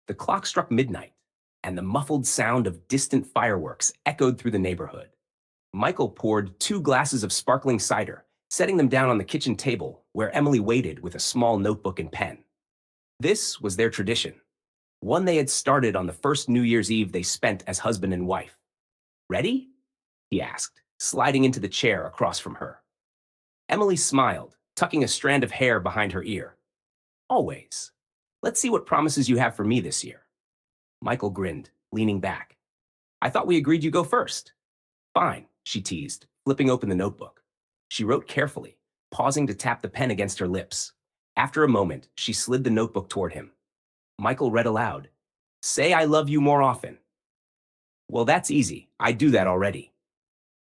The clock struck midnight, and the muffled sound of distant fireworks echoed through the neighborhood. Michael poured 2 glasses of sparkling cider, setting them down on the kitchen table where Emily waited with a small notebook and pen. This was their tradition, one they had started on the first New Year's Eve they spent as husband and wife. Ready? He asked, sliding into the chair across from her. Emily smiled, tucking a strand of hair behind her ear. Always. Let's see what promises you have for me this year. Michael grinned, leaning back. I thought we agreed you go first. Fine, she teased, flipping open the notebook. She wrote carefully, pausing to tap the pen against her lips. After a moment, she slid the notebook toward him. Michael read aloud. Say I love you more often. Well, that's easy. I do that already.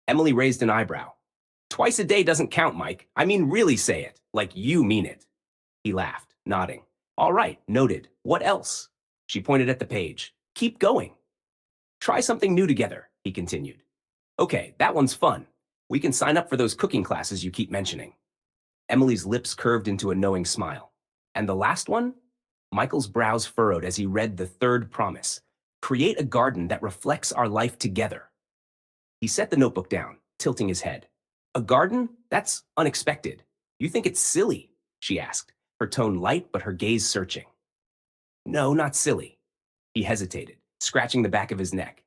Emily raised an eyebrow. Twice a day doesn't count, Mike. I mean, really say it, like you mean it. He laughed, nodding. All right, noted. What else? She pointed at the page. Keep going. Try something new together, he continued. Okay, that one's fun. We can sign up for those cooking classes you keep mentioning. Emily's lips curved into a knowing smile. And the last one? Michael's brows furrowed as he read the third promise. Create a garden that reflects our life together. He set the notebook down, tilting his head. A garden? That's unexpected. You think it's silly? She asked, her tone light but her gaze searching. No, not silly. He hesitated, scratching the back of his neck.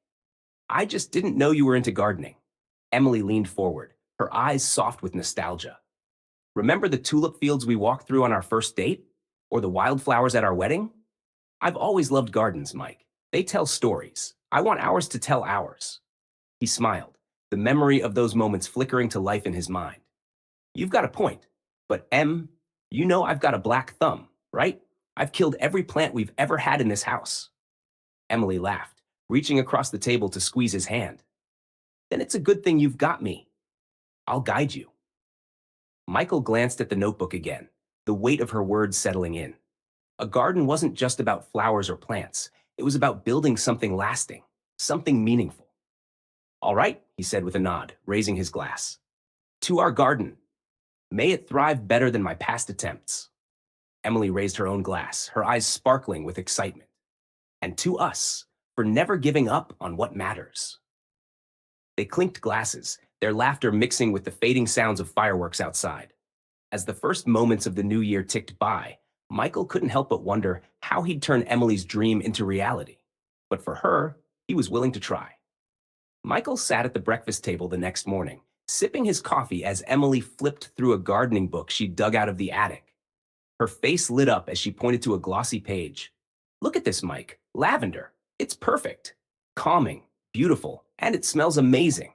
I just didn't know you were into gardening. Emily leaned forward, her eyes soft with nostalgia. Remember the tulip fields we walked through on our first date? Or the wildflowers at our wedding? I've always loved gardens, Mike. They tell stories. I want ours to tell ours. He smiled, the memory of those moments flickering to life in his mind. You've got a point. But you know I've got a black thumb, right? I've killed every plant we've ever had in this house. Emily laughed, reaching across the table to squeeze his hand. Then it's a good thing you've got me. I'll guide you. Michael glanced at the notebook again, the weight of her words settling in. A garden wasn't just about flowers or plants. It was about building something lasting, something meaningful. All right, he said with a nod, raising his glass. To our garden. May it thrive better than my past attempts. Emily raised her own glass, her eyes sparkling with excitement. And to us, for never giving up on what matters. They clinked glasses, their laughter mixing with the fading sounds of fireworks outside. As the first moments of the new year ticked by, Michael couldn't help but wonder how he'd turn Emily's dream into reality. But for her, he was willing to try. Michael sat at the breakfast table the next morning, sipping his coffee as Emily flipped through a gardening book she'd dug out of the attic. Her face lit up as she pointed to a glossy page. Look at this, Mike. Lavender. It's perfect. Calming, beautiful, and it smells amazing.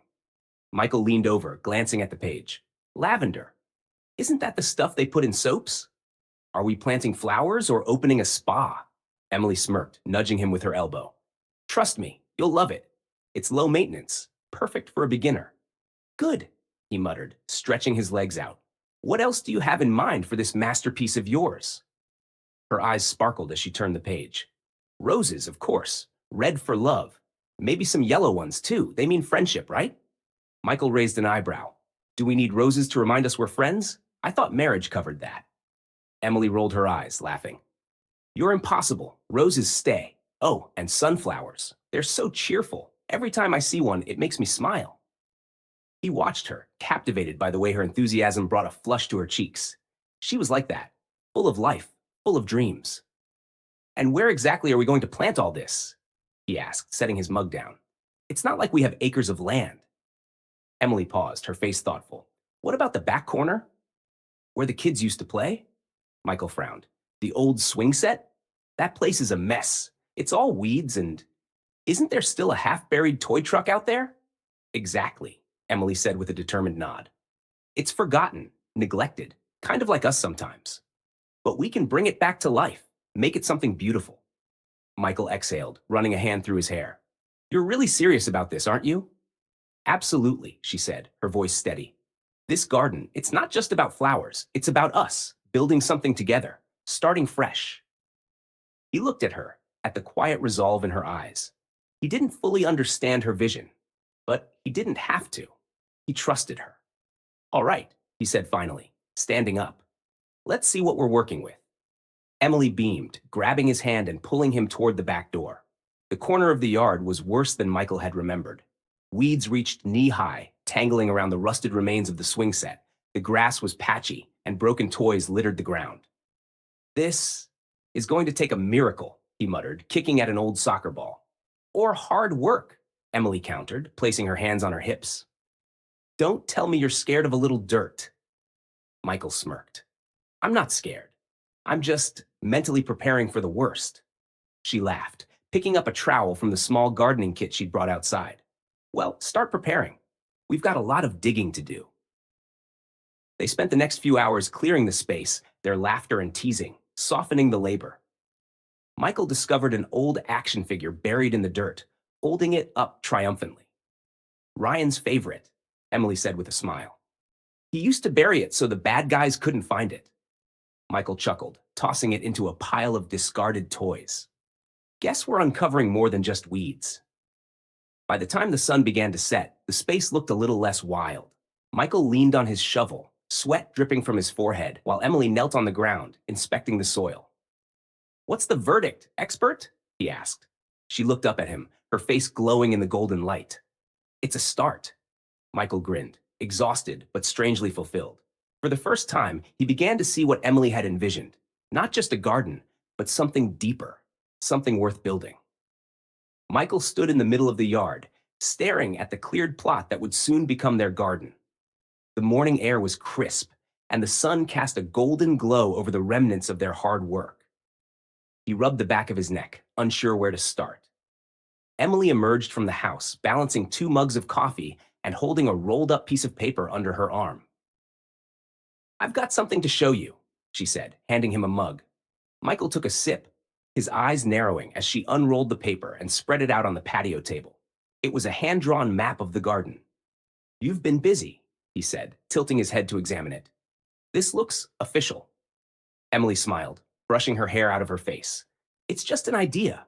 Michael leaned over, glancing at the page. Lavender. Isn't that the stuff they put in soaps? Are we planting flowers or opening a spa? Emily smirked, nudging him with her elbow. Trust me, you'll love it. It's low maintenance, perfect for a beginner. Good, he muttered, stretching his legs out. What else do you have in mind for this masterpiece of yours? Her eyes sparkled as she turned the page. Roses, of course. Red for love. Maybe some yellow ones, too. They mean friendship, right? Michael raised an eyebrow. Do we need roses to remind us we're friends? I thought marriage covered that. Emily rolled her eyes, laughing. You're impossible. Roses stay. Oh, and sunflowers. They're so cheerful. Every time I see one, it makes me smile. He watched her, captivated by the way her enthusiasm brought a flush to her cheeks. She was like that, full of life, full of dreams. And where exactly are we going to plant all this? He asked, setting his mug down. It's not like we have acres of land. Emily paused, her face thoughtful. What about the back corner? Where the kids used to play? Michael frowned. The old swing set? That place is a mess. It's all weeds and... Isn't there still a half-buried toy truck out there? Exactly, Emily said with a determined nod. It's forgotten, neglected, kind of like us sometimes. But we can bring it back to life, make it something beautiful. Michael exhaled, running a hand through his hair. You're really serious about this, aren't you? Absolutely, she said, her voice steady. This garden, it's not just about flowers. It's about us, building something together, starting fresh. He looked at her, at the quiet resolve in her eyes. He didn't fully understand her vision, but he didn't have to. He trusted her. All right, he said finally, standing up. Let's see what we're working with. Emily beamed, grabbing his hand and pulling him toward the back door. The corner of the yard was worse than Michael had remembered. Weeds reached knee-high, tangling around the rusted remains of the swing set. The grass was patchy, and broken toys littered the ground. This is going to take a miracle, he muttered, kicking at an old soccer ball. Or hard work, Emily countered, placing her hands on her hips. Don't tell me you're scared of a little dirt. Michael smirked. I'm not scared. I'm just mentally preparing for the worst. She laughed, picking up a trowel from the small gardening kit she'd brought outside. Well, start preparing. We've got a lot of digging to do. They spent the next few hours clearing the space, their laughter and teasing, softening the labor. Michael discovered an old action figure buried in the dirt, holding it up triumphantly. Ryan's favorite, Emily said with a smile. He used to bury it so the bad guys couldn't find it. Michael chuckled, tossing it into a pile of discarded toys. Guess we're uncovering more than just weeds. By the time the sun began to set, the space looked a little less wild. Michael leaned on his shovel, sweat dripping from his forehead, while Emily knelt on the ground, inspecting the soil. What's the verdict, expert? He asked. She looked up at him, her face glowing in the golden light. It's a start. Michael grinned, exhausted but strangely fulfilled. For the first time, he began to see what Emily had envisioned. Not just a garden, but something deeper, something worth building. Michael stood in the middle of the yard, staring at the cleared plot that would soon become their garden. The morning air was crisp, and the sun cast a golden glow over the remnants of their hard work. He rubbed the back of his neck, unsure where to start. Emily emerged from the house, balancing 2 mugs of coffee and holding a rolled-up piece of paper under her arm. I've got something to show you, she said, handing him a mug. Michael took a sip, his eyes narrowing as she unrolled the paper and spread it out on the patio table. It was a hand-drawn map of the garden. You've been busy, he said, tilting his head to examine it. This looks official. Emily smiled, brushing her hair out of her face. It's just an idea.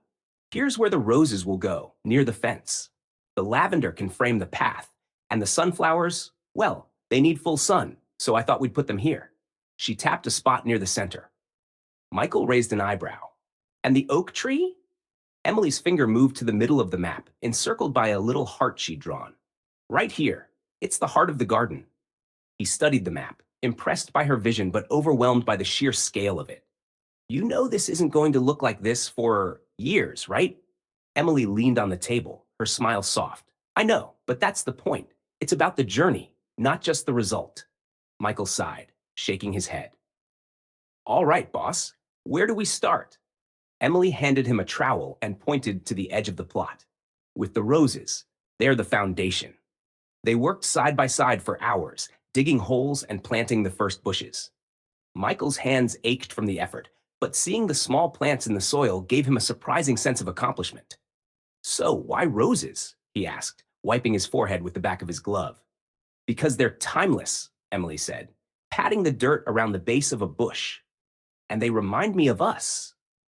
Here's where the roses will go, near the fence. The lavender can frame the path, and the sunflowers, well, they need full sun, so I thought we'd put them here. She tapped a spot near the center. Michael raised an eyebrow. And the oak tree? Emily's finger moved to the middle of the map, encircled by a little heart she'd drawn. Right here. It's the heart of the garden. He studied the map, impressed by her vision but overwhelmed by the sheer scale of it. You know this isn't going to look like this for years, right? Emily leaned on the table, her smile soft. I know, but that's the point. It's about the journey, not just the result. Michael sighed, shaking his head. All right, boss. Where do we start? Emily handed him a trowel and pointed to the edge of the plot. With the roses, they're the foundation. They worked side by side for hours, digging holes and planting the first bushes. Michael's hands ached from the effort, but seeing the small plants in the soil gave him a surprising sense of accomplishment. So, why roses? He asked, wiping his forehead with the back of his glove. Because they're timeless, Emily said, patting the dirt around the base of a bush. And they remind me of us.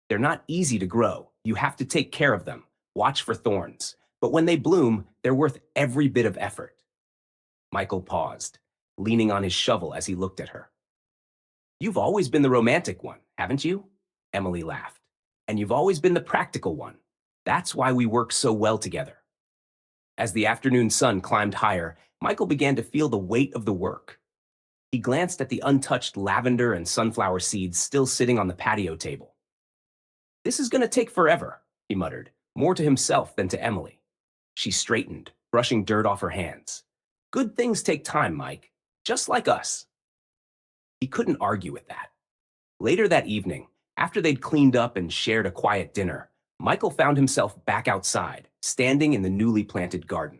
They're not easy to grow. You have to take care of them, watch for thorns. But when they bloom, they're worth every bit of effort. Michael paused, leaning on his shovel as he looked at her. You've always been the romantic one, haven't you? Emily laughed. And you've always been the practical one. That's why we work so well together. As the afternoon sun climbed higher, Michael began to feel the weight of the work. He glanced at the untouched lavender and sunflower seeds still sitting on the patio table. This is going to take forever, he muttered, more to himself than to Emily. She straightened, brushing dirt off her hands. Good things take time, Mike, just like us. He couldn't argue with that. Later that evening, after they'd cleaned up and shared a quiet dinner, Michael found himself back outside, standing in the newly planted garden.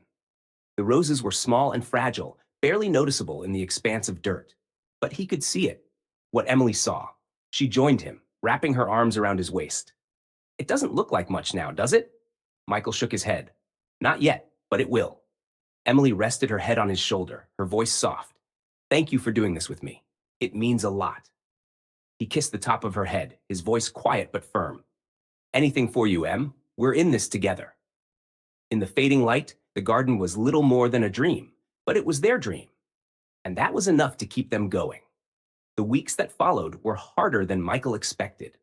The roses were small and fragile, barely noticeable in the expanse of dirt. But he could see it, what Emily saw. She joined him, wrapping her arms around his waist. It doesn't look like much now, does it? Michael shook his head. Not yet, but it will. Emily rested her head on his shoulder, her voice soft. Thank you for doing this with me. It means a lot. He kissed the top of her head, his voice quiet but firm. Anything for you, Em. We're in this together. In the fading light, the garden was little more than a dream, but it was their dream. And that was enough to keep them going. The weeks that followed were harder than Michael expected.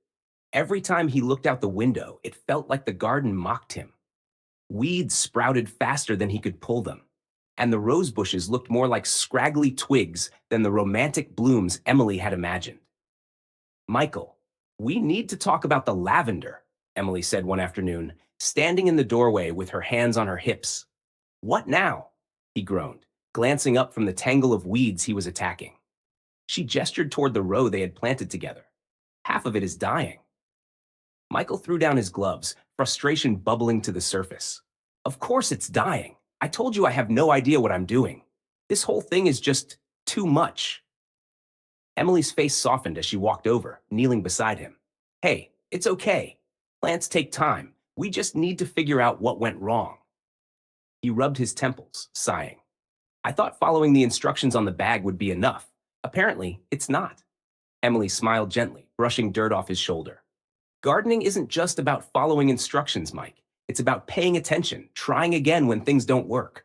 Every time he looked out the window, it felt like the garden mocked him. Weeds sprouted faster than he could pull them, and the rose bushes looked more like scraggly twigs than the romantic blooms Emily had imagined. Michael, we need to talk about the lavender, Emily said one afternoon, standing in the doorway with her hands on her hips. What now? He groaned, glancing up from the tangle of weeds he was attacking. She gestured toward the row they had planted together. Half of it is dying. Michael threw down his gloves, frustration bubbling to the surface. Of course it's dying. I told you I have no idea what I'm doing. This whole thing is just too much. Emily's face softened as she walked over, kneeling beside him. Hey, it's okay. Plants take time. We just need to figure out what went wrong. He rubbed his temples, sighing. I thought following the instructions on the bag would be enough. Apparently, it's not. Emily smiled gently, brushing dirt off his shoulder. Gardening isn't just about following instructions, Mike. It's about paying attention, trying again when things don't work.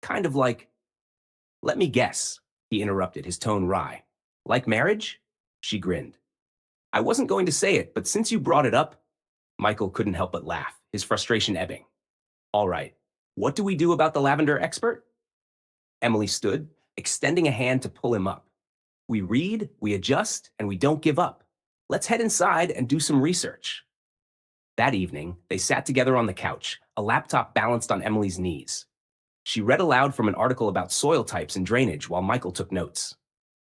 Kind of like, let me guess, he interrupted, his tone wry. Like marriage? She grinned. I wasn't going to say it, but since you brought it up, Michael couldn't help but laugh, his frustration ebbing. All right, what do we do about the lavender expert? Emily stood, extending a hand to pull him up. We read, we adjust, and we don't give up. Let's head inside and do some research. That evening, they sat together on the couch, a laptop balanced on Emily's knees. She read aloud from an article about soil types and drainage while Michael took notes.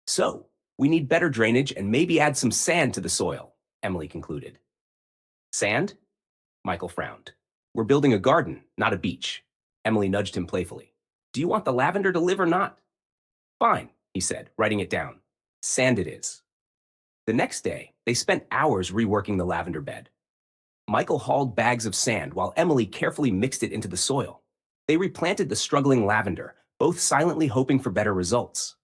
So, we need better drainage and maybe add some sand to the soil, Emily concluded. Sand? Michael frowned. We're building a garden, not a beach. Emily nudged him playfully. Do you want the lavender to live or not? Fine, he said, writing it down. Sand it is. The next day, they spent hours reworking the lavender bed. Michael hauled bags of sand while Emily carefully mixed it into the soil. They replanted the struggling lavender, both silently hoping for better results.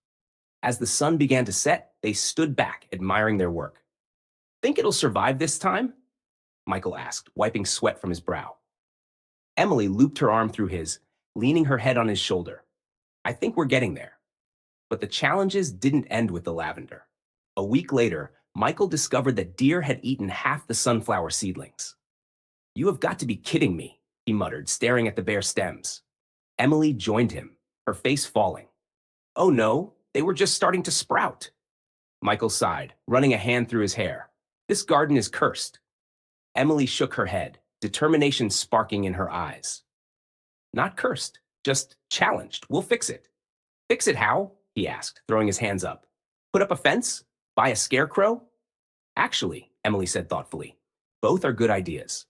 As the sun began to set, they stood back, admiring their work. Think it'll survive this time? Michael asked, wiping sweat from his brow. Emily looped her arm through his, leaning her head on his shoulder. I think we're getting there. But the challenges didn't end with the lavender. A week later, Michael discovered that deer had eaten half the sunflower seedlings. You have got to be kidding me, he muttered, staring at the bare stems. Emily joined him, her face falling. Oh no, they were just starting to sprout. Michael sighed, running a hand through his hair. This garden is cursed. Emily shook her head, determination sparking in her eyes. Not cursed, just challenged. We'll fix it. Fix it how? He asked, throwing his hands up. Put up a fence? Buy a scarecrow? Actually, Emily said thoughtfully, both are good ideas.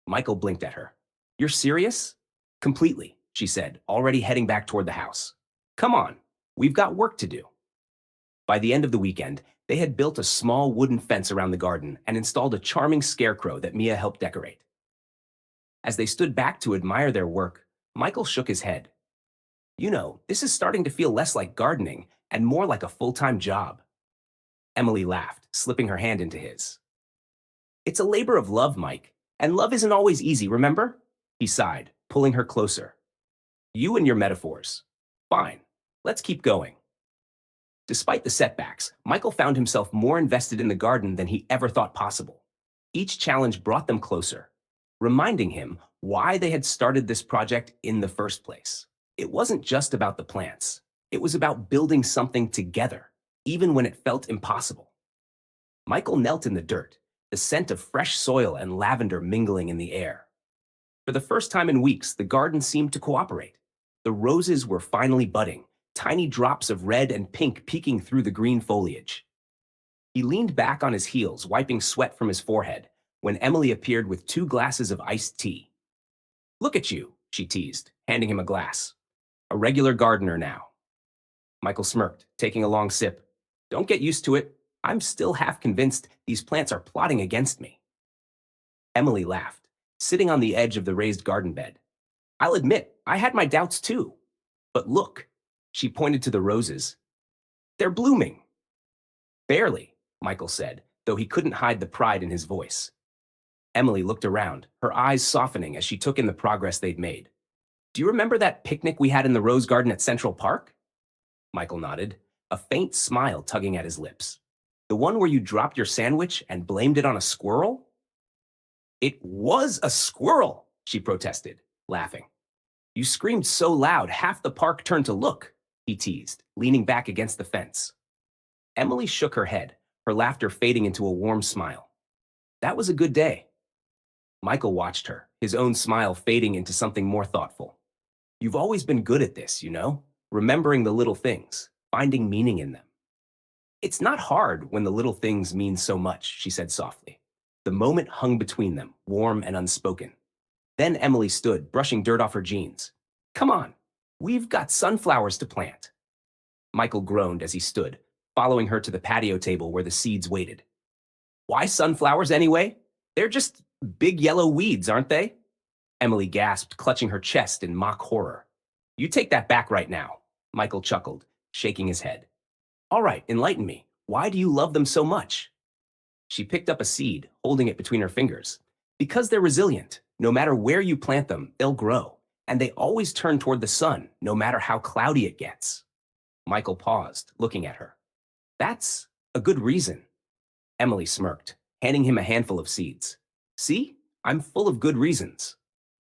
Michael blinked at her. You're serious? Completely, she said, already heading back toward the house. Come on, we've got work to do. By the end of the weekend, they had built a small wooden fence around the garden and installed a charming scarecrow that Mia helped decorate. As they stood back to admire their work, Michael shook his head. You know, this is starting to feel less like gardening and more like a full-time job. Emily laughed, slipping her hand into his. It's a labor of love, Mike, and love isn't always easy, remember? He sighed, pulling her closer. You and your metaphors. Fine, let's keep going. Despite the setbacks, Michael found himself more invested in the garden than he ever thought possible. Each challenge brought them closer, reminding him why they had started this project in the first place. It wasn't just about the plants. It was about building something together, even when it felt impossible. Michael knelt in the dirt, the scent of fresh soil and lavender mingling in the air. For the first time in weeks, the garden seemed to cooperate. The roses were finally budding, tiny drops of red and pink peeking through the green foliage. He leaned back on his heels, wiping sweat from his forehead, when Emily appeared with 2 glasses of iced tea. Look at you, she teased, handing him a glass. A regular gardener now. Michael smirked, taking a long sip. Don't get used to it. I'm still half convinced these plants are plotting against me. Emily laughed, sitting on the edge of the raised garden bed. I'll admit, I had my doubts too. But look, she pointed to the roses. They're blooming. Barely, Michael said, though he couldn't hide the pride in his voice. Emily looked around, her eyes softening as she took in the progress they'd made. Do you remember that picnic we had in the rose garden at Central Park? Michael nodded, a faint smile tugging at his lips. The one where you dropped your sandwich and blamed it on a squirrel? It was a squirrel, she protested, laughing. You screamed so loud, half the park turned to look, he teased, leaning back against the fence. Emily shook her head, her laughter fading into a warm smile. That was a good day. Michael watched her, his own smile fading into something more thoughtful. You've always been good at this, remembering the little things, finding meaning in them. It's not hard when the little things mean so much, she said softly. The moment hung between them, warm and unspoken. Then Emily stood, brushing dirt off her jeans. Come on, we've got sunflowers to plant. Michael groaned as he stood, following her to the patio table where the seeds waited. Why sunflowers anyway? They're just big yellow weeds, aren't they? Emily gasped, clutching her chest in mock horror. You take that back right now, Michael chuckled, shaking his head. All right, enlighten me. Why do you love them so much? She picked up a seed, holding it between her fingers. Because they're resilient. No matter where you plant them, they'll grow. And they always turn toward the sun, no matter how cloudy it gets. Michael paused, looking at her. That's a good reason. Emily smirked, handing him a handful of seeds. See? I'm full of good reasons.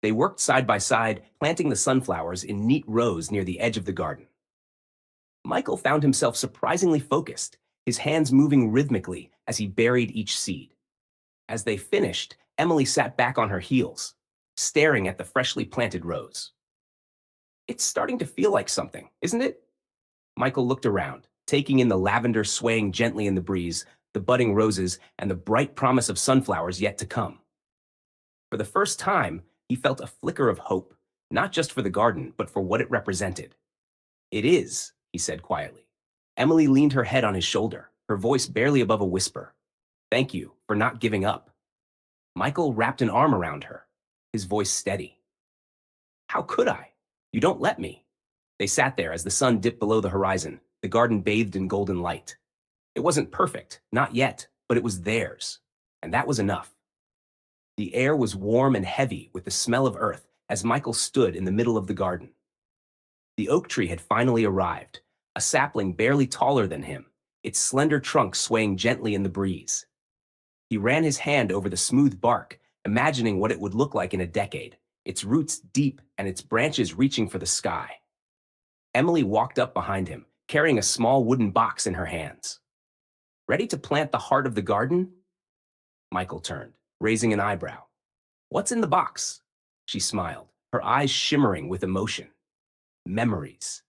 They worked side by side, planting the sunflowers in neat rows near the edge of the garden. Michael found himself surprisingly focused, his hands moving rhythmically as he buried each seed. As they finished, Emily sat back on her heels, staring at the freshly planted rows. It's starting to feel like something, isn't it? Michael looked around, taking in the lavender swaying gently in the breeze, the budding roses, and the bright promise of sunflowers yet to come. For the first time, he felt a flicker of hope, not just for the garden, but for what it represented. It is, he said quietly. Emily leaned her head on his shoulder, her voice barely above a whisper. Thank you for not giving up. Michael wrapped an arm around her, his voice steady. How could I? You don't let me. They sat there as the sun dipped below the horizon, the garden bathed in golden light. It wasn't perfect, not yet, but it was theirs, and that was enough. The air was warm and heavy with the smell of earth as Michael stood in the middle of the garden. The oak tree had finally arrived, a sapling barely taller than him, its slender trunk swaying gently in the breeze. He ran his hand over the smooth bark, imagining what it would look like in a decade, its roots deep and its branches reaching for the sky. Emily walked up behind him, carrying a small wooden box in her hands. Ready to plant the heart of the garden? Michael turned, raising an eyebrow. What's in the box? She smiled, her eyes shimmering with emotion. Memories.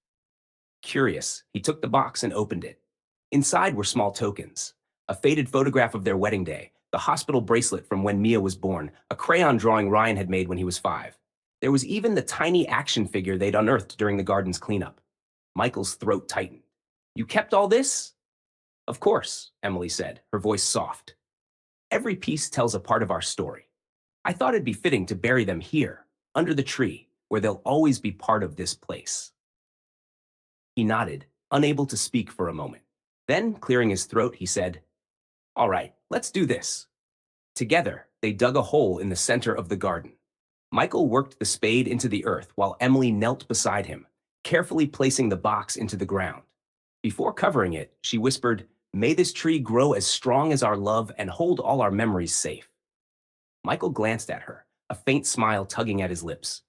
Curious, he took the box and opened it. Inside were small tokens. A faded photograph of their wedding day, the hospital bracelet from when Mia was born, a crayon drawing Ryan had made when he was 5. There was even the tiny action figure they'd unearthed during the garden's cleanup. Michael's throat tightened. You kept all this? Of course, Emily said, her voice soft. Every piece tells a part of our story. I thought it'd be fitting to bury them here, under the tree, where they'll always be part of this place. He nodded, unable to speak for a moment. Then, clearing his throat, he said, All right, let's do this. Together, they dug a hole in the center of the garden. Michael worked the spade into the earth while Emily knelt beside him, carefully placing the box into the ground. Before covering it, she whispered, May this tree grow as strong as our love and hold all our memories safe. Michael glanced at her, a faint smile tugging at his lips.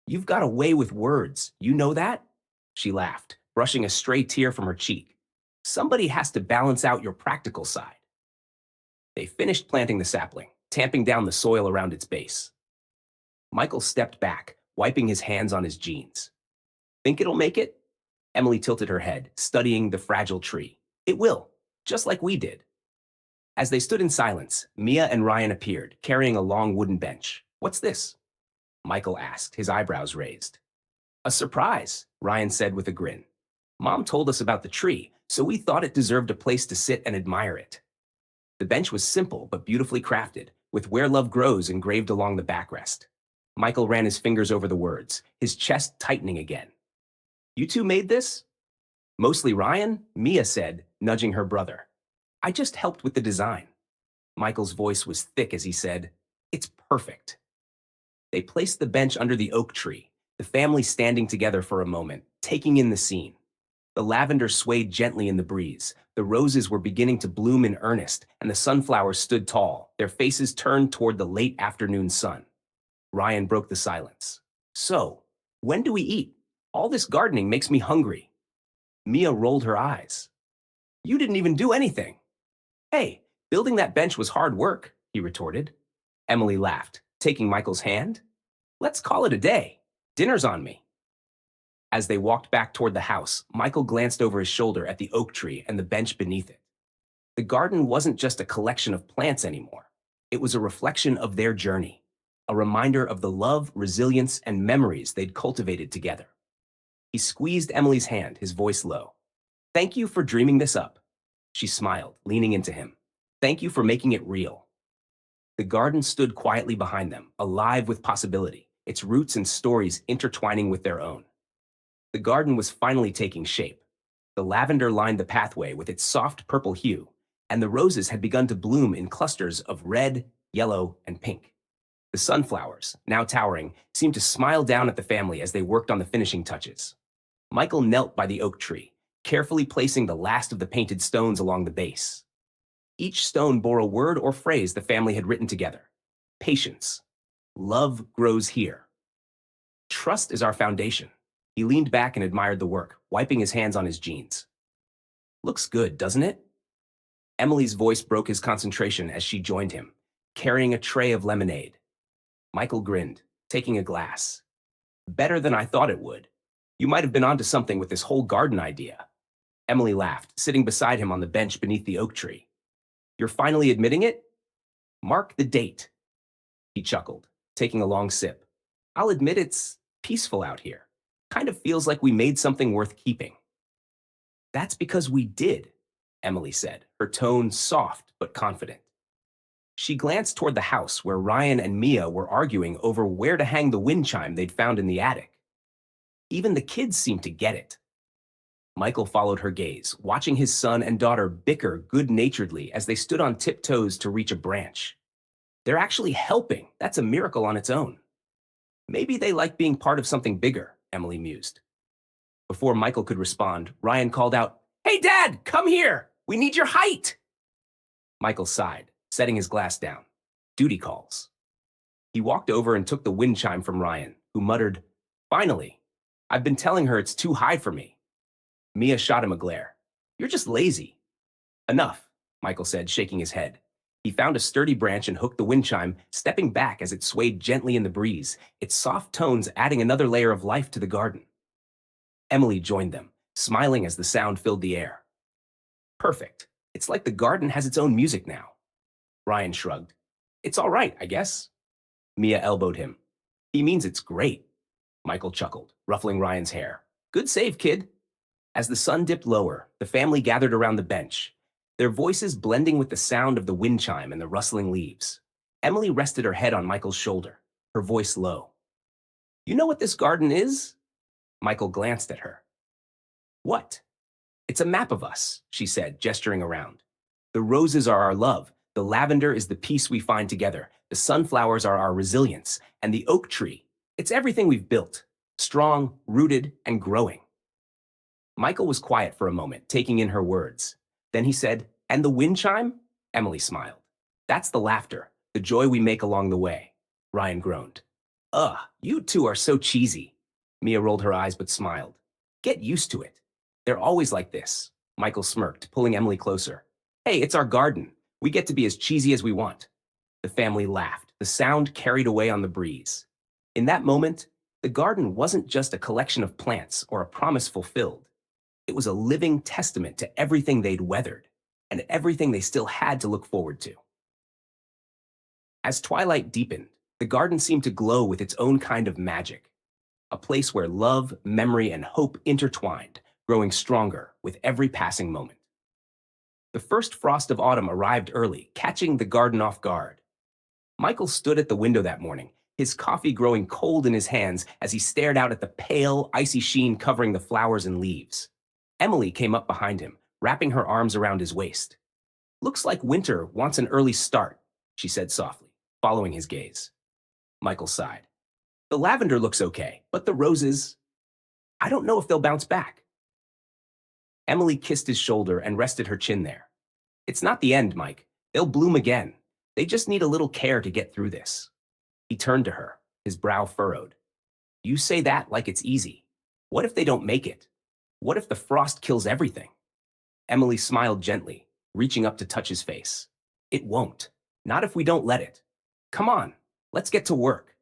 You've got a way with words, you know that? She laughed, brushing a stray tear from her cheek. Somebody has to balance out your practical side. They finished planting the sapling, tamping down the soil around its base. Michael stepped back, wiping his hands on his jeans. Think it'll make it? Emily tilted her head, studying the fragile tree. It will, just like we did. As they stood in silence, Mia and Ryan appeared, carrying a long wooden bench. What's this? Michael asked, his eyebrows raised. A surprise, Ryan said with a grin. Mom told us about the tree, so we thought it deserved a place to sit and admire it. The bench was simple but beautifully crafted, with Where Love Grows engraved along the backrest. Michael ran his fingers over the words, his chest tightening again. You two made this? Mostly Ryan, Mia said, nudging her brother. I just helped with the design. Michael's voice was thick as he said, It's perfect. They placed the bench under the oak tree, the family standing together for a moment, taking in the scene. The lavender swayed gently in the breeze. The roses were beginning to bloom in earnest, and the sunflowers stood tall, their faces turned toward the late afternoon sun. Ryan broke the silence. So, when do we eat? All this gardening makes me hungry. Mia rolled her eyes. You didn't even do anything. Hey, building that bench was hard work, he retorted. Emily laughed, taking Michael's hand. Let's call it a day. Dinner's on me. As they walked back toward the house, Michael glanced over his shoulder at the oak tree and the bench beneath it. The garden wasn't just a collection of plants anymore. It was a reflection of their journey, a reminder of the love, resilience, and memories they'd cultivated together. He squeezed Emily's hand, his voice low. Thank you for dreaming this up. She smiled, leaning into him. Thank you for making it real. The garden stood quietly behind them, alive with possibility, its roots and stories intertwining with their own. The garden was finally taking shape. The lavender lined the pathway with its soft purple hue, and the roses had begun to bloom in clusters of red, yellow, and pink. The sunflowers, now towering, seemed to smile down at the family as they worked on the finishing touches. Michael knelt by the oak tree, carefully placing the last of the painted stones along the base. Each stone bore a word or phrase the family had written together. Patience. Love grows here. Trust is our foundation. He leaned back and admired the work, wiping his hands on his jeans. Looks good, doesn't it? Emily's voice broke his concentration as she joined him, carrying a tray of lemonade. Michael grinned, taking a glass. Better than I thought it would. You might have been onto something with this whole garden idea. Emily laughed, sitting beside him on the bench beneath the oak tree. You're finally admitting it? Mark the date. He chuckled, taking a long sip. I'll admit it's peaceful out here. Kind of feels like we made something worth keeping. That's because we did, Emily said, her tone soft but confident. She glanced toward the house where Ryan and Mia were arguing over where to hang the wind chime they'd found in the attic. Even the kids seemed to get it. Michael followed her gaze, watching his son and daughter bicker good-naturedly as they stood on tiptoes to reach a branch. They're actually helping. That's a miracle on its own. Maybe they like being part of something bigger, Emily mused. Before Michael could respond, Ryan called out, Hey, Dad, come here! We need your height! Michael sighed, setting his glass down. Duty calls. He walked over and took the wind chime from Ryan, who muttered, Finally, I've been telling her it's too high for me. Mia shot him a glare. You're just lazy. Enough, Michael said, shaking his head. He found a sturdy branch and hooked the wind chime, stepping back as it swayed gently in the breeze, its soft tones adding another layer of life to the garden. Emily joined them, smiling as the sound filled the air. Perfect. It's like the garden has its own music now. Ryan shrugged. It's all right, I guess. Mia elbowed him. He means it's great. Michael chuckled, ruffling Ryan's hair. Good save, kid. As the sun dipped lower, the family gathered around the bench, their voices blending with the sound of the wind chime and the rustling leaves. Emily rested her head on Michael's shoulder, her voice low. You know what this garden is? Michael glanced at her. What? It's a map of us, she said, gesturing around. The roses are our love, the lavender is the peace we find together, the sunflowers are our resilience, and the oak tree, it's everything we've built, strong, rooted, and growing. Michael was quiet for a moment, taking in her words. Then he said, And the wind chime? Emily smiled. That's the laughter, the joy we make along the way. Ryan groaned. Ugh, you two are so cheesy. Mia rolled her eyes but smiled. Get used to it. They're always like this. Michael smirked, pulling Emily closer. Hey, it's our garden. We get to be as cheesy as we want. The family laughed, the sound carried away on the breeze. In that moment, the garden wasn't just a collection of plants or a promise fulfilled. It was a living testament to everything they'd weathered and everything they still had to look forward to. As twilight deepened, the garden seemed to glow with its own kind of magic, a place where love, memory, and hope intertwined, growing stronger with every passing moment. The first frost of autumn arrived early, catching the garden off guard. Michael stood at the window that morning, his coffee growing cold in his hands as he stared out at the pale, icy sheen covering the flowers and leaves. Emily came up behind him, wrapping her arms around his waist. Looks like winter wants an early start, she said softly, following his gaze. Michael sighed. The lavender looks okay, but the roses, I don't know if they'll bounce back. Emily kissed his shoulder and rested her chin there. It's not the end, Mike. They'll bloom again. They just need a little care to get through this. He turned to her, his brow furrowed. You say that like it's easy. What if they don't make it? What if the frost kills everything? Emily smiled gently, reaching up to touch his face. It won't. Not if we don't let it. Come on, let's get to work.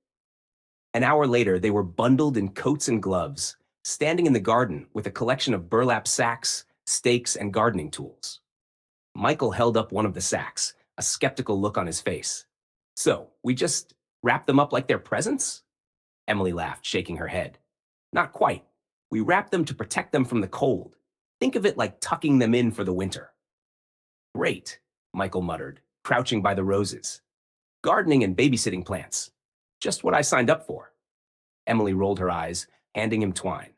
An hour later, they were bundled in coats and gloves, standing in the garden with a collection of burlap sacks, stakes, and gardening tools. Michael held up one of the sacks, a skeptical look on his face. So, we just wrap them up like they're presents? Emily laughed, shaking her head. Not quite. We wrap them to protect them from the cold. Think of it like tucking them in for the winter. Great, Michael muttered, crouching by the roses. Gardening and babysitting plants. Just what I signed up for. Emily rolled her eyes, handing him twine.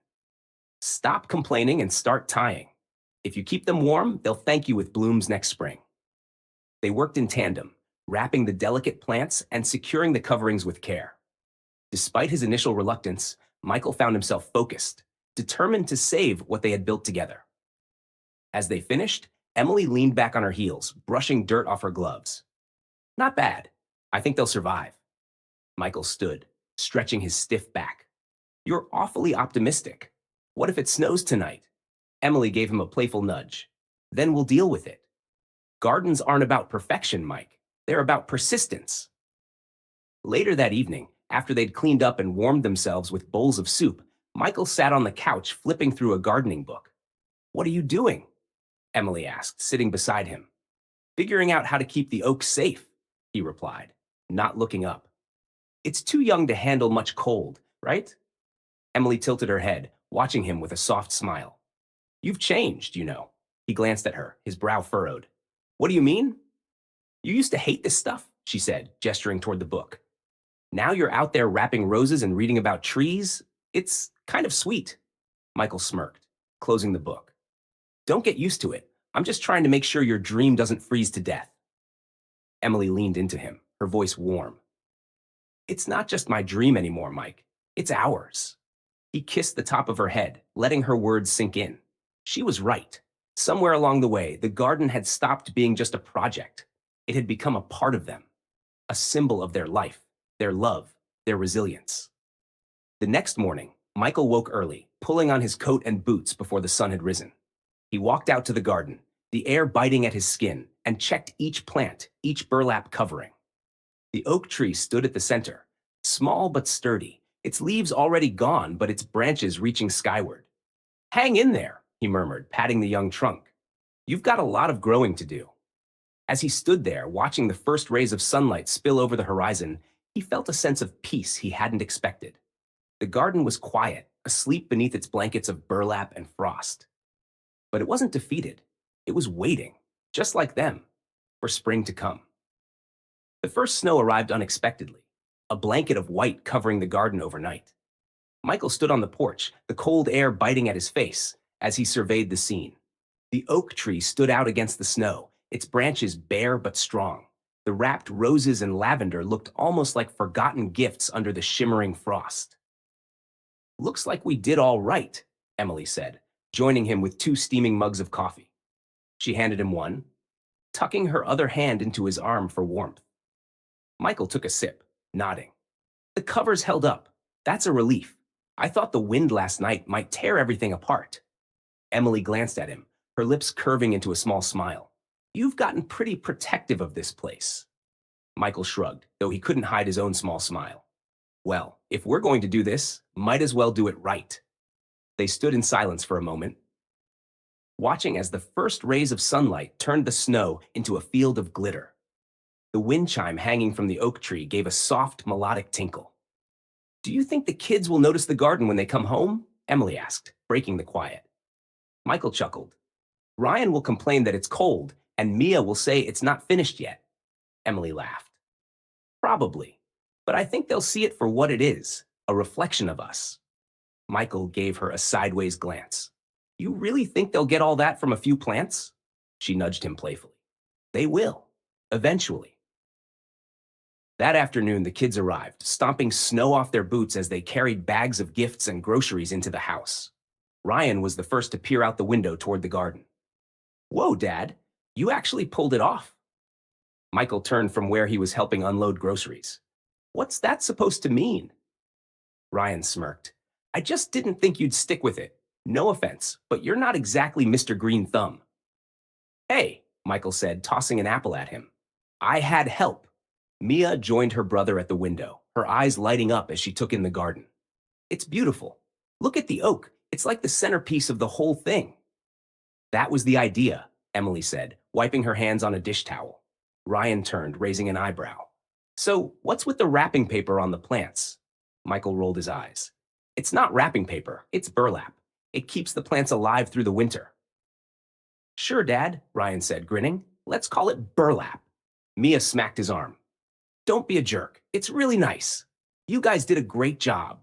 Stop complaining and start tying. If you keep them warm, they'll thank you with blooms next spring. They worked in tandem, wrapping the delicate plants and securing the coverings with care. Despite his initial reluctance, Michael found himself focused, determined to save what they had built together. As they finished, Emily leaned back on her heels, brushing dirt off her gloves. Not bad. I think they'll survive. Michael stood, stretching his stiff back. You're awfully optimistic. What if it snows tonight? Emily gave him a playful nudge. Then we'll deal with it. Gardens aren't about perfection, Mike. They're about persistence. Later that evening, after they'd cleaned up and warmed themselves with bowls of soup, Michael sat on the couch flipping through a gardening book. What are you doing? Emily asked, sitting beside him. Figuring out how to keep the oak safe, he replied, not looking up. It's too young to handle much cold, right? Emily tilted her head, watching him with a soft smile. You've changed, you know. He glanced at her, his brow furrowed. What do you mean? You used to hate this stuff, she said, gesturing toward the book. Now you're out there wrapping roses and reading about trees. It's kind of sweet. Michael smirked, closing the book. Don't get used to it. I'm just trying to make sure your dream doesn't freeze to death. Emily leaned into him, her voice warm. It's not just my dream anymore, Mike. It's ours. He kissed the top of her head, letting her words sink in. She was right. Somewhere along the way, the garden had stopped being just a project. It had become a part of them, a symbol of their life, their love, their resilience. The next morning, Michael woke early, pulling on his coat and boots before the sun had risen. He walked out to the garden, the air biting at his skin, and checked each plant, each burlap covering. The oak tree stood at the center, small but sturdy, its leaves already gone but its branches reaching skyward. Hang in there, he murmured, patting the young trunk. You've got a lot of growing to do. As he stood there, watching the first rays of sunlight spill over the horizon, he felt a sense of peace he hadn't expected. The garden was quiet, asleep beneath its blankets of burlap and frost. But it wasn't defeated. It was waiting, just like them, for spring to come. The first snow arrived unexpectedly, a blanket of white covering the garden overnight. Michael stood on the porch, the cold air biting at his face, as he surveyed the scene. The oak tree stood out against the snow, its branches bare but strong. The wrapped roses and lavender looked almost like forgotten gifts under the shimmering frost. Looks like we did all right, Emily said, joining him with 2 steaming mugs of coffee. She handed him one, tucking her other hand into his arm for warmth. Michael took a sip, nodding. The covers held up. That's a relief. I thought the wind last night might tear everything apart. Emily glanced at him, her lips curving into a small smile. You've gotten pretty protective of this place. Michael shrugged, though he couldn't hide his own small smile. Well, if we're going to do this, might as well do it right. They stood in silence for a moment, watching as the first rays of sunlight turned the snow into a field of glitter. The wind chime hanging from the oak tree gave a soft, melodic tinkle. Do you think the kids will notice the garden when they come home? Emily asked, breaking the quiet. Michael chuckled. Ryan will complain that it's cold, and Mia will say it's not finished yet. Emily laughed. Probably, but I think they'll see it for what it is, a reflection of us. Michael gave her a sideways glance. You really think they'll get all that from a few plants? She nudged him playfully. They will, eventually. That afternoon, the kids arrived, stomping snow off their boots as they carried bags of gifts and groceries into the house. Ryan was the first to peer out the window toward the garden. Whoa, Dad, you actually pulled it off. Michael turned from where he was helping unload groceries. What's that supposed to mean? Ryan smirked. I just didn't think you'd stick with it. No offense, but you're not exactly Mr. Green Thumb. Hey, Michael said, tossing an apple at him. I had help. Mia joined her brother at the window, her eyes lighting up as she took in the garden. It's beautiful. Look at the oak. It's like the centerpiece of the whole thing. That was the idea, Emily said, wiping her hands on a dish towel. Ryan turned, raising an eyebrow. So, what's with the wrapping paper on the plants? Michael rolled his eyes. It's not wrapping paper, it's burlap. It keeps the plants alive through the winter. Sure, Dad, Ryan said, grinning. Let's call it burlap. Mia smacked his arm. Don't be a jerk. It's really nice. You guys did a great job.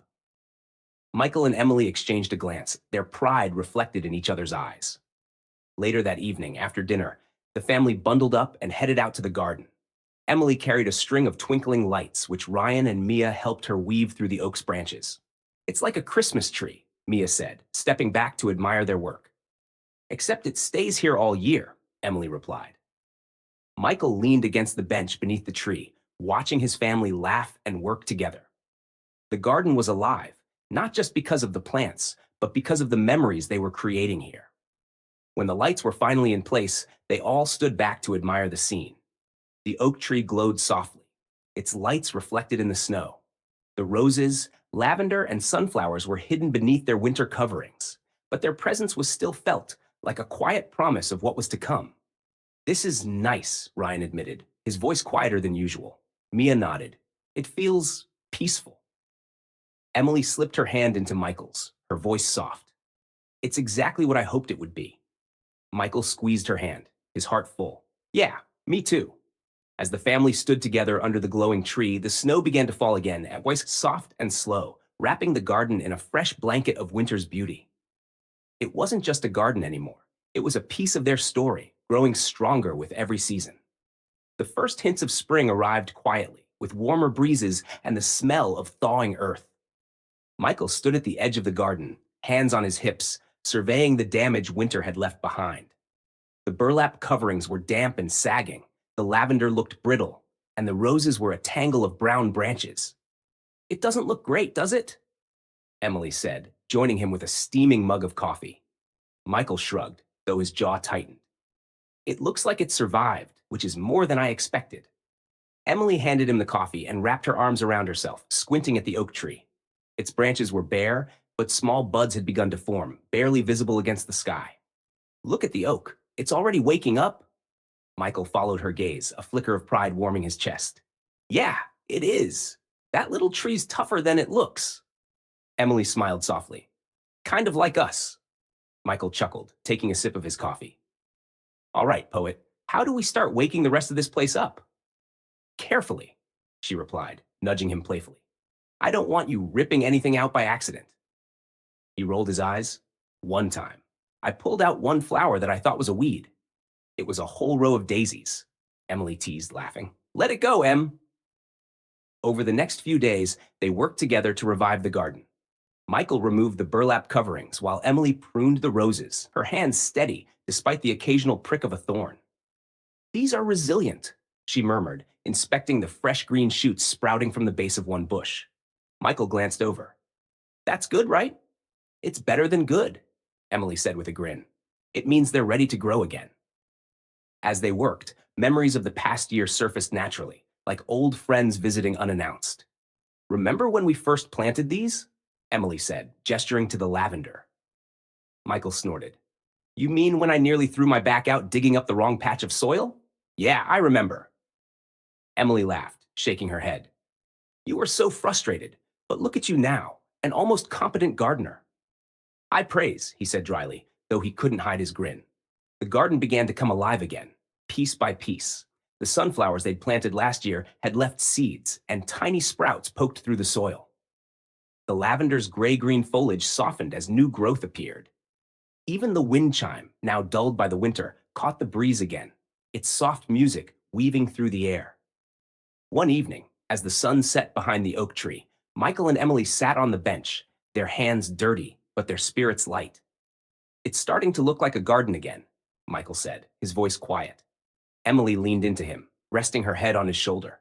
Michael and Emily exchanged a glance, their pride reflected in each other's eyes. Later that evening, after dinner, the family bundled up and headed out to the garden. Emily carried a string of twinkling lights, which Ryan and Mia helped her weave through the oak's branches. It's like a Christmas tree, Mia said, stepping back to admire their work. Except it stays here all year, Emily replied. Michael leaned against the bench beneath the tree, watching his family laugh and work together. The garden was alive, not just because of the plants, but because of the memories they were creating here. When the lights were finally in place, they all stood back to admire the scene. The oak tree glowed softly, its lights reflected in the snow. The roses, lavender, and sunflowers were hidden beneath their winter coverings, but their presence was still felt, like a quiet promise of what was to come. This is nice, Ryan admitted, his voice quieter than usual. Mia nodded. It feels peaceful. Emily slipped her hand into Michael's, her voice soft. It's exactly what I hoped it would be. Michael squeezed her hand, his heart full. Yeah, me too. As the family stood together under the glowing tree, the snow began to fall again, at once soft and slow, wrapping the garden in a fresh blanket of winter's beauty. It wasn't just a garden anymore. It was a piece of their story, growing stronger with every season. The first hints of spring arrived quietly, with warmer breezes and the smell of thawing earth. Michael stood at the edge of the garden, hands on his hips, surveying the damage winter had left behind. The burlap coverings were damp and sagging, the lavender looked brittle, and the roses were a tangle of brown branches. It doesn't look great, does it? Emily said, joining him with a steaming mug of coffee. Michael shrugged, though his jaw tightened. It looks like it survived, which is more than I expected. Emily handed him the coffee and wrapped her arms around herself, squinting at the oak tree. Its branches were bare, but small buds had begun to form, barely visible against the sky. Look at the oak. It's already waking up. Michael followed her gaze, a flicker of pride warming his chest. Yeah, it is. That little tree's tougher than it looks. Emily smiled softly. Kind of like us. Michael chuckled, taking a sip of his coffee. All right, poet, how do we start waking the rest of this place up? Carefully, she replied, nudging him playfully. I don't want you ripping anything out by accident. He rolled his eyes. One time, I pulled out one flower that I thought was a weed. It was a whole row of daisies. Emily teased, laughing. Let it go, Em. Over the next few days, they worked together to revive the garden. Michael removed the burlap coverings while Emily pruned the roses, her hands steady despite the occasional prick of a thorn. These are resilient, she murmured, inspecting the fresh green shoots sprouting from the base of one bush. Michael glanced over. That's good, right? It's better than good, Emily said with a grin. It means they're ready to grow again. As they worked, memories of the past year surfaced naturally, like old friends visiting unannounced. Remember when we first planted these? Emily said, gesturing to the lavender. Michael snorted. You mean when I nearly threw my back out digging up the wrong patch of soil? Yeah, I remember. Emily laughed, shaking her head. You were so frustrated, but look at you now, an almost competent gardener. High praise, he said dryly, though he couldn't hide his grin. The garden began to come alive again, piece by piece. The sunflowers they'd planted last year had left seeds, and tiny sprouts poked through the soil. The lavender's gray-green foliage softened as new growth appeared. Even the wind chime, now dulled by the winter, caught the breeze again, its soft music weaving through the air. One evening, as the sun set behind the oak tree, Michael and Emily sat on the bench, their hands dirty, but their spirits light. It's starting to look like a garden again, Michael said, his voice quiet. Emily leaned into him, resting her head on his shoulder.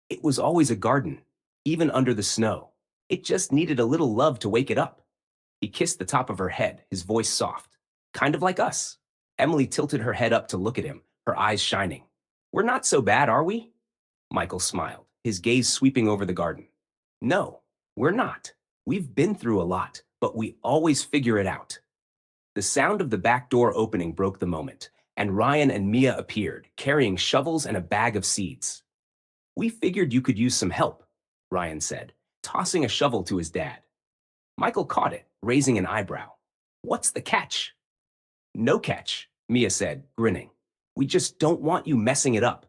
It was always a garden, even under the snow. It just needed a little love to wake it up. He kissed the top of her head, his voice soft. Kind of like us. Emily tilted her head up to look at him, her eyes shining. We're not so bad, are we? Michael smiled, his gaze sweeping over the garden. No, we're not. We've been through a lot, but we always figure it out. The sound of the back door opening broke the moment, and Ryan and Mia appeared, carrying shovels and a bag of seeds. We figured you could use some help, Ryan said, tossing a shovel to his dad. Michael caught it, raising an eyebrow. What's the catch? No catch, Mia said, grinning. We just don't want you messing it up.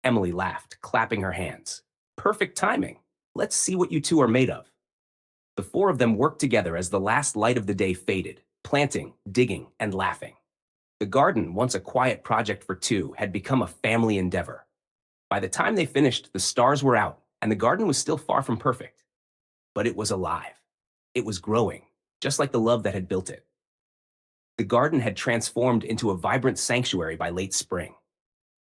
Emily laughed, clapping her hands. Perfect timing. Let's see what you two are made of. The four of them worked together as the last light of the day faded, planting, digging, and laughing. The garden, once a quiet project for two, had become a family endeavor. By the time they finished, the stars were out, and the garden was still far from perfect. But it was alive. It was growing, just like the love that had built it. The garden had transformed into a vibrant sanctuary by late spring.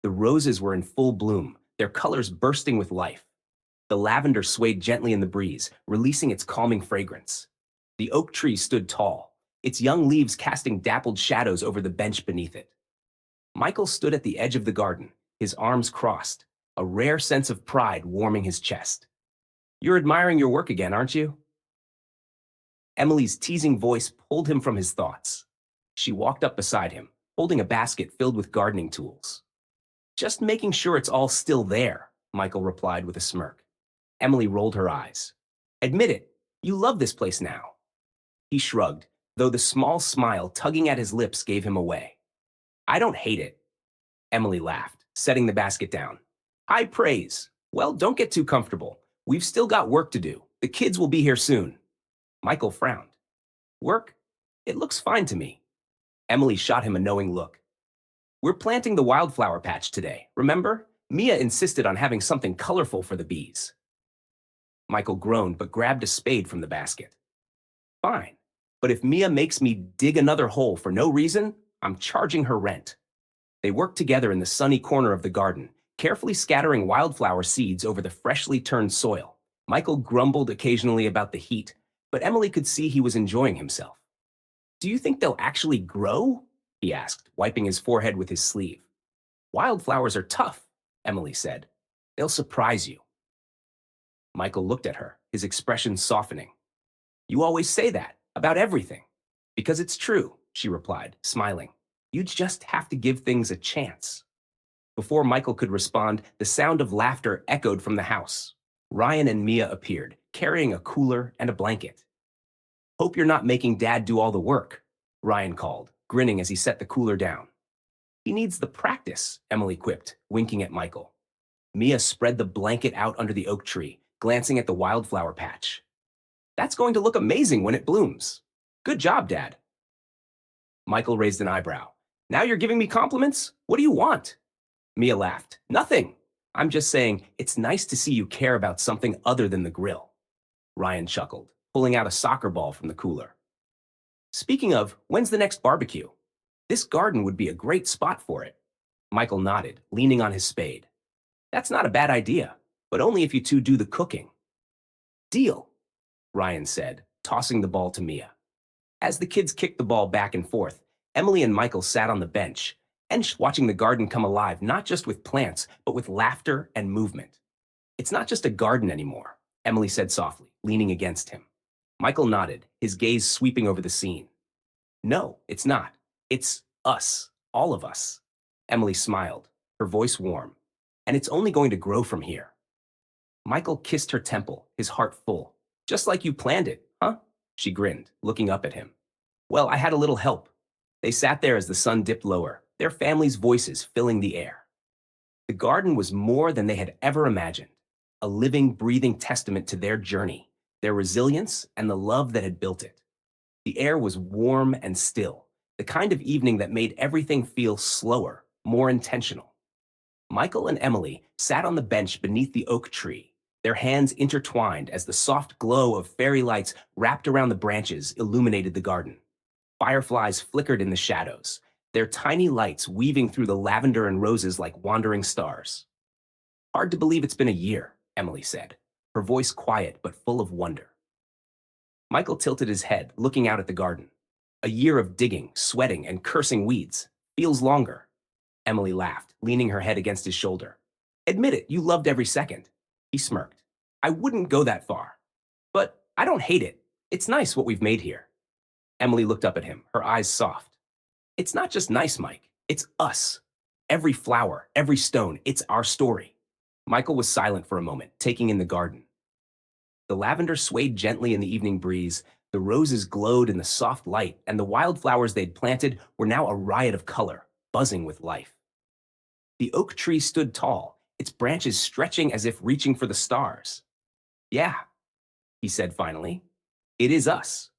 The roses were in full bloom, their colors bursting with life. The lavender swayed gently in the breeze, releasing its calming fragrance. The oak tree stood tall, its young leaves casting dappled shadows over the bench beneath it. Michael stood at the edge of the garden, his arms crossed, a rare sense of pride warming his chest. You're admiring your work again, aren't you? Emily's teasing voice pulled him from his thoughts. She walked up beside him, holding a basket filled with gardening tools. Just making sure it's all still there, Michael replied with a smirk. Emily rolled her eyes. Admit it, you love this place now. He shrugged, though the small smile tugging at his lips gave him away. I don't hate it. Emily laughed, setting the basket down. High praise. Well, don't get too comfortable. We've still got work to do. The kids will be here soon. Michael frowned. Work? It looks fine to me. Emily shot him a knowing look. We're planting the wildflower patch today, remember? Mia insisted on having something colorful for the bees. Michael groaned but grabbed a spade from the basket. Fine, but if Mia makes me dig another hole for no reason, I'm charging her rent. They worked together in the sunny corner of the garden, carefully scattering wildflower seeds over the freshly turned soil. Michael grumbled occasionally about the heat, but Emily could see he was enjoying himself. Do you think they'll actually grow? He asked, wiping his forehead with his sleeve. Wildflowers are tough, Emily said. They'll surprise you. Michael looked at her, his expression softening. You always say that, about everything. Because it's true, she replied, smiling. You just have to give things a chance. Before Michael could respond, the sound of laughter echoed from the house. Ryan and Mia appeared, carrying a cooler and a blanket. Hope you're not making Dad do all the work, Ryan called, grinning as he set the cooler down. He needs the practice, Emily quipped, winking at Michael. Mia spread the blanket out under the oak tree, glancing at the wildflower patch. That's going to look amazing when it blooms. Good job, Dad. Michael raised an eyebrow. Now you're giving me compliments? What do you want? Mia laughed. Nothing. I'm just saying it's nice to see you care about something other than the grill. Ryan chuckled, pulling out a soccer ball from the cooler. Speaking of, when's the next barbecue? This garden would be a great spot for it. Michael nodded, leaning on his spade. That's not a bad idea, but only if you two do the cooking. Deal, Ryan said, tossing the ball to Mia. As the kids kicked the ball back and forth, Emily and Michael sat on the bench, watching the garden come alive not just with plants, but with laughter and movement. It's not just a garden anymore, Emily said softly, leaning against him. Michael nodded, his gaze sweeping over the scene. No, it's not. It's us, all of us. Emily smiled, her voice warm. And it's only going to grow from here. Michael kissed her temple, his heart full. Just like you planned it, huh? She grinned, looking up at him. Well, I had a little help. They sat there as the sun dipped lower, their family's voices filling the air. The garden was more than they had ever imagined, a living, breathing testament to their journey, their resilience, and the love that had built it. The air was warm and still, the kind of evening that made everything feel slower, more intentional. Michael and Emily sat on the bench beneath the oak tree, their hands intertwined as the soft glow of fairy lights wrapped around the branches illuminated the garden. Fireflies flickered in the shadows, their tiny lights weaving through the lavender and roses like wandering stars. Hard to believe it's been a year, Emily said, her voice quiet but full of wonder. Michael tilted his head, looking out at the garden. A year of digging, sweating, and cursing weeds. Feels longer. Emily laughed, leaning her head against his shoulder. Admit it, you loved every second. He smirked. I wouldn't go that far. But I don't hate it. It's nice what we've made here. Emily looked up at him, her eyes soft. It's not just nice, Mike. It's us. Every flower, every stone, it's our story. Michael was silent for a moment, taking in the garden. The lavender swayed gently in the evening breeze, the roses glowed in the soft light, and the wildflowers they'd planted were now a riot of color, buzzing with life. The oak tree stood tall, its branches stretching as if reaching for the stars. Yeah, he said finally, it is us.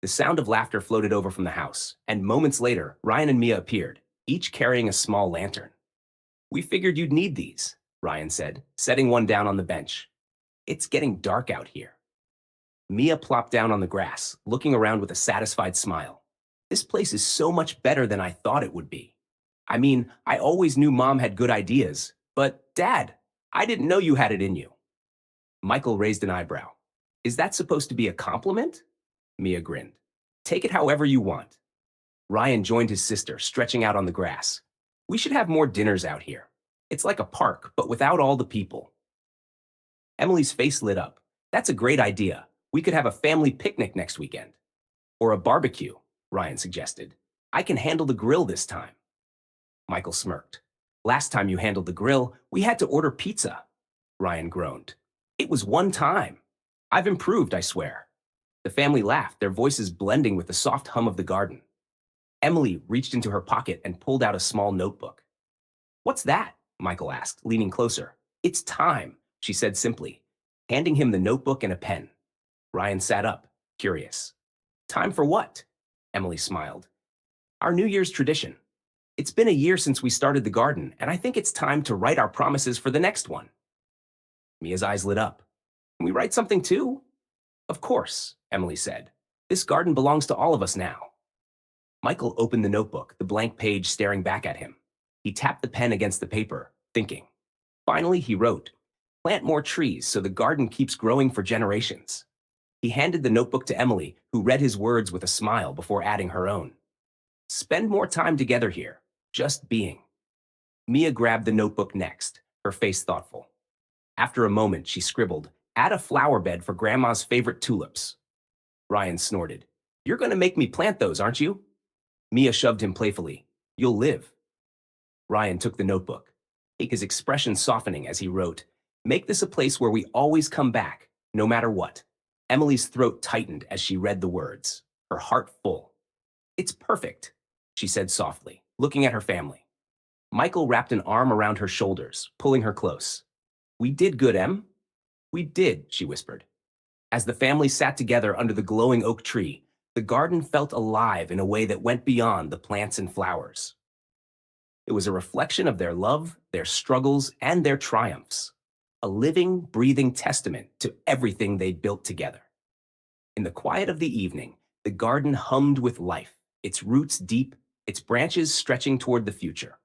The sound of laughter floated over from the house, and moments later, Ryan and Mia appeared, each carrying a small lantern. We figured you'd need these, Ryan said, setting one down on the bench. It's getting dark out here. Mia plopped down on the grass, looking around with a satisfied smile. This place is so much better than I thought it would be. I mean, I always knew Mom had good ideas, but Dad, I didn't know you had it in you. Michael raised an eyebrow. Is that supposed to be a compliment? Mia grinned. Take it however you want. Ryan joined his sister, stretching out on the grass. We should have more dinners out here. It's like a park, but without all the people. Emily's face lit up. That's a great idea. We could have a family picnic next weekend. Or a barbecue, Ryan suggested. I can handle the grill this time. Michael smirked. Last time you handled the grill, we had to order pizza. Ryan groaned. It was one time. I've improved, I swear. The family laughed, their voices blending with the soft hum of the garden. Emily reached into her pocket and pulled out a small notebook. What's that? Michael asked, leaning closer. It's time, she said simply, handing him the notebook and a pen. Ryan sat up, curious. Time for what? Emily smiled. Our New Year's tradition. It's been a year since we started the garden, and I think it's time to write our promises for the next one. Mia's eyes lit up. Can we write something too? Of course, Emily said. This garden belongs to all of us now. Michael opened the notebook, the blank page staring back at him. He tapped the pen against the paper, thinking. Finally, he wrote, plant more trees so the garden keeps growing for generations. He handed the notebook to Emily, who read his words with a smile before adding her own. Spend more time together here, just being. Mia grabbed the notebook next, her face thoughtful. After a moment, she scribbled, add a flower bed for Grandma's favorite tulips. Ryan snorted. You're going to make me plant those, aren't you? Mia shoved him playfully. You'll live. Ryan took the notebook, his expression softening as he wrote, make this a place where we always come back, no matter what. Emily's throat tightened as she read the words, her heart full. It's perfect, she said softly, looking at her family. Michael wrapped an arm around her shoulders, pulling her close. We did good, Em. We did, she whispered. As the family sat together under the glowing oak tree, the garden felt alive in a way that went beyond the plants and flowers. It was a reflection of their love, their struggles, and their triumphs. A living, breathing testament to everything they built together. In the quiet of the evening, the garden hummed with life, its roots deep, its branches stretching toward the future.